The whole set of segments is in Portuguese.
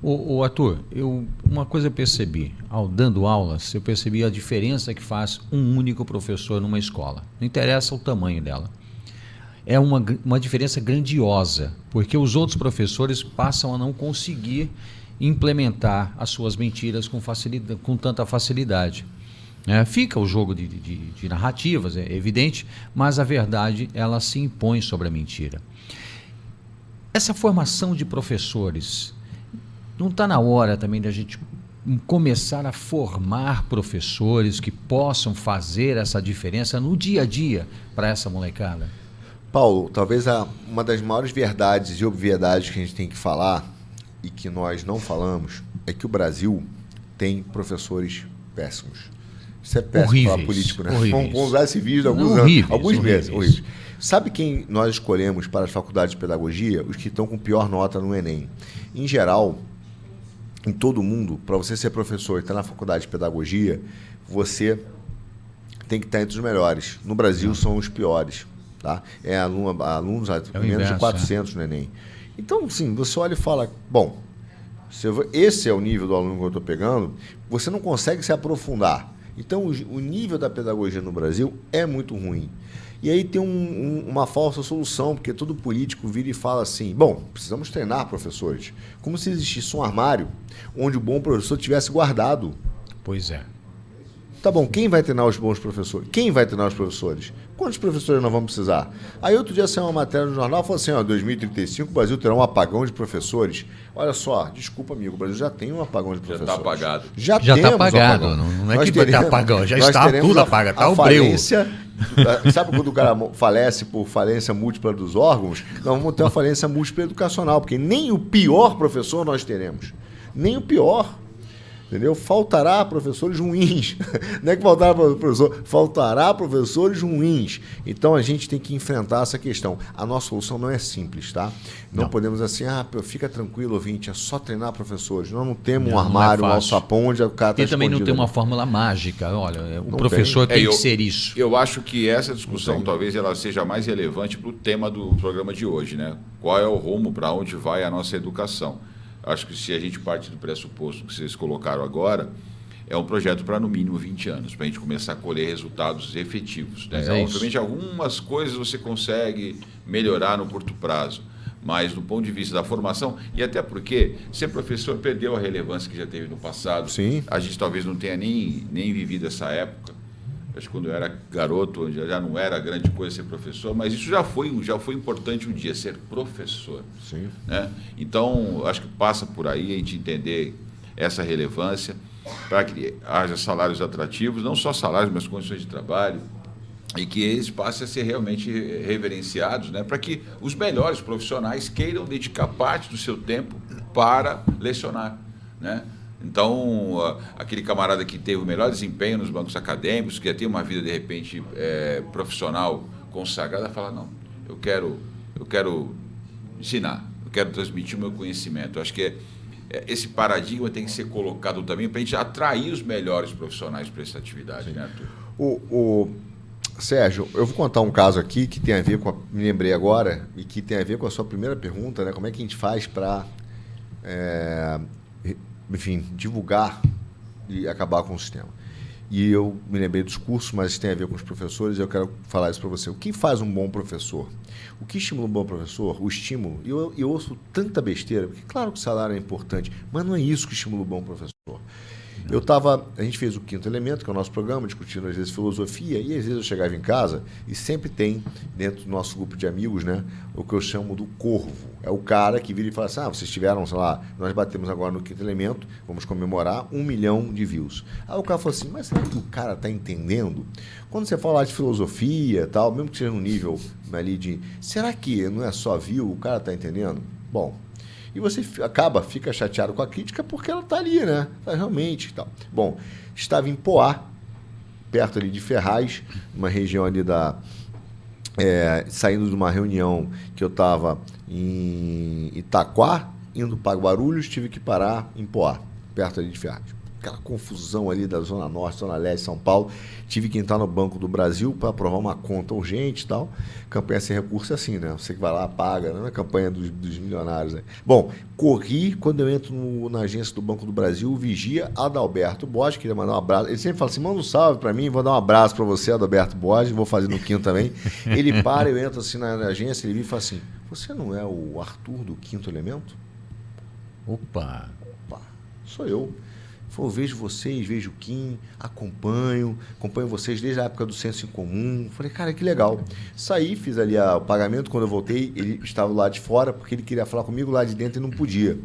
Ô Arthur, uma coisa eu percebi, dando aulas, eu percebi a diferença que faz um único professor numa escola. Não interessa o tamanho dela. É uma diferença grandiosa, porque os outros professores passam a não conseguir implementar as suas mentiras com tanta facilidade. Fica o jogo de narrativas, é evidente, mas a verdade ela se impõe sobre a mentira. Essa formação de professores, não está na hora também da gente começar a formar professores que possam fazer essa diferença no dia a dia para essa molecada? Paulo, talvez uma das maiores verdades e obviedades que a gente tem que falar e que nós não falamos é que o Brasil tem professores péssimos. Isso é péssimo para político, né? Vamos usar esse vídeo de alguns meses. Horríveis. Sabe quem nós escolhemos para as faculdades de pedagogia? Os que estão com pior nota no Enem. Em geral, em todo mundo, para você ser professor e estar na faculdade de pedagogia, você tem que estar entre os melhores. No Brasil, são os piores. Tá? Alunos menos de 400 no Enem. Então, sim, você olha e fala, bom, esse é o nível do aluno que eu estou pegando, você não consegue se aprofundar. Então, o nível da pedagogia no Brasil é muito ruim. E aí tem uma falsa solução, porque todo político vira e fala assim, bom, precisamos treinar professores. Como se existisse um armário onde o bom professor tivesse guardado. Pois é. Tá bom, quem vai treinar os bons professores? Quem vai treinar os professores? Quantos professores nós vamos precisar? Aí outro dia saiu uma matéria no jornal, falou assim, 2035 o Brasil terá um apagão de professores. Olha só, desculpa amigo, o Brasil já tem um apagão de professores. Já está apagado. Já está apagado, não é que vai ter apagão, já está tudo apagado, está o breu. Sabe quando o cara falece por falência múltipla dos órgãos? Nós vamos ter uma falência múltipla educacional, porque nem o pior professor nós teremos. Nem o pior. Entendeu? Faltará professores ruins. Não é que faltará professores ruins. Então a gente tem que enfrentar essa questão. A nossa solução não é simples, tá? Não podemos assim, fica tranquilo, ouvinte, é só treinar professores. Nós não temos um armário, um alçapão onde o cara está escondido. E também não tem uma fórmula mágica. Olha, o professor tem que ser isso. Eu acho que essa discussão talvez ela seja mais relevante para o tema do programa de hoje, né? Qual é o rumo, para onde vai a nossa educação? Acho que se a gente parte do pressuposto que vocês colocaram agora, é um projeto para no mínimo 20 anos, para a gente começar a colher resultados efetivos. Né? Obviamente, algumas coisas você consegue melhorar no curto prazo, mas do ponto de vista da formação, e até porque ser professor perdeu a relevância que já teve no passado. Sim. A gente talvez não tenha nem vivido essa época. Acho que quando eu era garoto, já não era grande coisa ser professor, mas isso já foi importante um dia, ser professor. Sim. Né? Então, acho que passa por aí a gente entender essa relevância para que haja salários atrativos, não só salários, mas condições de trabalho, e que eles passem a ser realmente reverenciados, né? Para que os melhores profissionais queiram dedicar parte do seu tempo para lecionar, né? Então, aquele camarada que teve o melhor desempenho nos bancos acadêmicos, que já tem uma vida, de repente, profissional consagrada, fala, não, eu quero ensinar, eu quero transmitir o meu conhecimento. Eu acho que esse paradigma tem que ser colocado também para a gente atrair os melhores profissionais para essa atividade, né, Arthur? Sérgio, eu vou contar um caso aqui que tem a ver com me lembrei agora, e que tem a ver com a sua primeira pergunta, né? Como é que a gente faz para... enfim, divulgar e acabar com o sistema. E eu me lembrei dos cursos, mas isso tem a ver com os professores, e eu quero falar isso para você. O que faz um bom professor? O que estimula um bom professor? O estímulo. E eu ouço tanta besteira, porque claro que o salário é importante, mas não é isso que estimula um bom professor. A gente fez o Quinto Elemento, que é o nosso programa, discutindo às vezes filosofia, e às vezes eu chegava em casa e sempre tem, dentro do nosso grupo de amigos, né, o que eu chamo do corvo. É o cara que vira e fala assim, vocês tiveram, sei lá, nós batemos agora no Quinto Elemento, vamos comemorar 1 milhão de views. Aí o cara falou assim, mas será que o cara está entendendo? Quando você fala de filosofia e tal, mesmo que seja no nível ali de, será que não é só view, o cara está entendendo? Bom... E você fica chateado com a crítica porque ela está ali, né? Realmente. Tal. Bom, estava em Poá, perto ali de Ferraz, uma região ali saindo de uma reunião que eu estava em Itaquá, indo para Guarulhos, tive que parar em Poá, perto ali de Ferraz. aquela confusão ali da Zona Norte, Zona Leste, São Paulo. Tive que entrar no Banco do Brasil para aprovar uma conta urgente e tal. Campanha sem recurso é assim, né? Você que vai lá, paga, né? A campanha dos milionários. Né? Bom, corri, quando eu entro na agência do Banco do Brasil, o vigia Adalberto Borges, queria mandar um abraço. Ele sempre fala assim, manda um salve para mim, vou dar um abraço para você, Adalberto Borges, vou fazer no quinto também. Ele para, eu entro assim na agência, ele vira e fala assim, você não é o Arthur do Quinto Elemento? Opa! Sou eu. Eu vejo vocês, vejo o Kim, acompanho vocês desde a época do Senso em Comum. Falei, cara, que legal. Saí, fiz ali o pagamento. Quando eu voltei, ele estava lá de fora, porque ele queria falar comigo lá de dentro e não podia.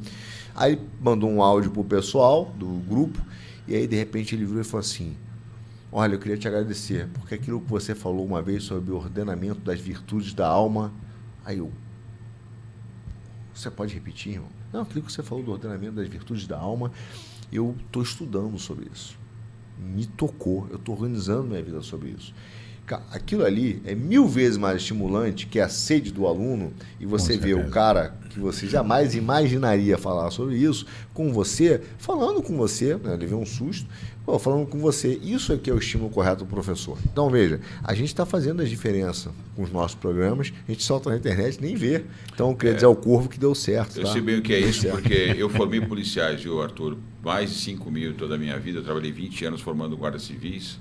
Aí mandou um áudio pro pessoal do grupo, e aí de repente ele virou e falou assim, olha, eu queria te agradecer, porque aquilo que você falou uma vez sobre o ordenamento das virtudes da alma, aí eu... Você pode repetir, irmão? Não, aquilo que você falou do ordenamento das virtudes da alma, eu estou estudando sobre isso. Me tocou, eu estou organizando minha vida sobre isso. Aquilo ali é 1000 vezes mais estimulante que a sede do aluno, e você vê o cara que você jamais imaginaria falar sobre isso com você, falando com você, né? Ele vê um susto, falando com você. Isso é que é o estímulo correto do professor. Então, veja, a gente está fazendo a diferença com os nossos programas, a gente solta na internet e nem vê. Então, queria dizer ao Corvo que deu certo. Eu sei bem o que é isso, porque eu formei policiais, viu, Arthur? Mais de 5.000 toda a minha vida, eu trabalhei 20 anos formando guardas civis,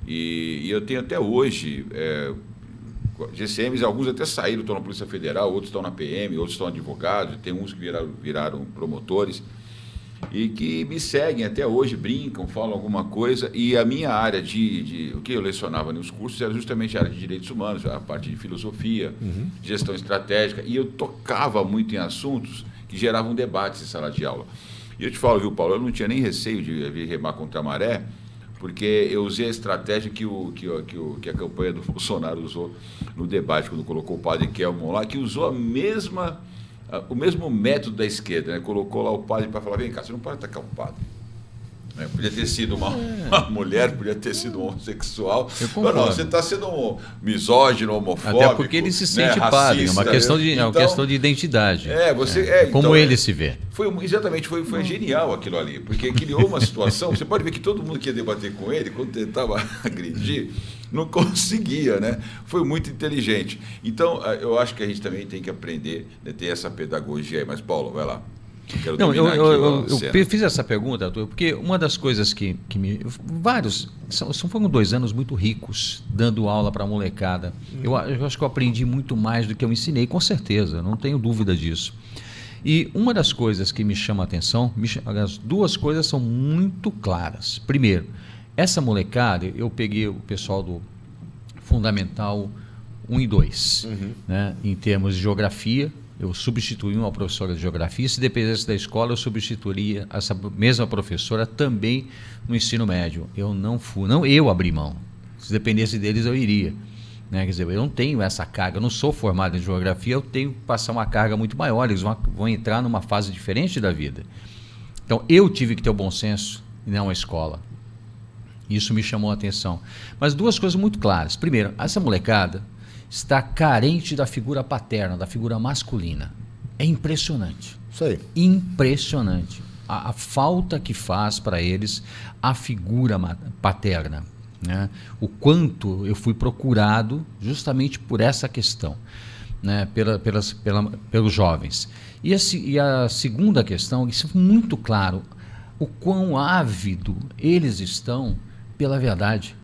e eu tenho até hoje GCMs, alguns até saíram, estão na Polícia Federal, outros estão na PM, outros estão advogados, tem uns que viraram promotores, e que me seguem até hoje, brincam, falam alguma coisa, e a minha área o que eu lecionava nos cursos era justamente a área de direitos humanos, a parte de filosofia, gestão estratégica, e eu tocava muito em assuntos que geravam debates em sala de aula. E eu te falo, viu, Paulo, eu não tinha nem receio de vir remar contra a maré, porque eu usei a estratégia que a campanha do Bolsonaro usou no debate, quando colocou o padre Kelmon lá, que usou o mesmo método da esquerda, né? Colocou lá o padre para falar, vem cá, você não pode atacar o padre. Né? Podia ter sido uma mulher, podia ter sido um homossexual. Não, você está sendo um misógino, homofóbico. Até porque ele se sente padre, é uma questão de, uma questão de identidade. Como então, ele se vê. Exatamente, foi genial aquilo ali, porque criou uma situação, você pode ver que todo mundo que ia debater com ele, quando tentava agredir, não conseguia, né? Foi muito inteligente. Então, eu acho que a gente também tem que aprender, né, ter essa pedagogia aí. Mas, Paulo, vai lá. Eu fiz essa pergunta, Arthur, porque uma das coisas que me... Foram 2 anos muito ricos, dando aula para a molecada. Eu acho que eu aprendi muito mais do que eu ensinei, com certeza, não tenho dúvida disso. E uma das coisas que me chama a atenção, as 2 coisas são muito claras. Primeiro, essa molecada, eu peguei o pessoal do Fundamental 1 e 2, né, em termos de geografia. Eu substituí uma professora de geografia. Se dependesse da escola, eu substituiria essa mesma professora também no ensino médio. Eu não eu abri mão. Se dependesse deles, eu iria. Né? Quer dizer, eu não tenho essa carga, eu não sou formado em geografia, eu tenho que passar uma carga muito maior. Eles vão entrar numa fase diferente da vida. Então, eu tive que ter o bom senso e não a escola. Isso me chamou a atenção. Mas 2 coisas muito claras. Primeiro, essa molecada está carente da figura paterna, da figura masculina. É impressionante. Isso aí. Impressionante. A falta que faz para eles a figura paterna. Né? O quanto eu fui procurado justamente por essa questão, né? Pelos jovens. E a segunda questão, isso é muito claro, o quão ávido eles estão pela verdade.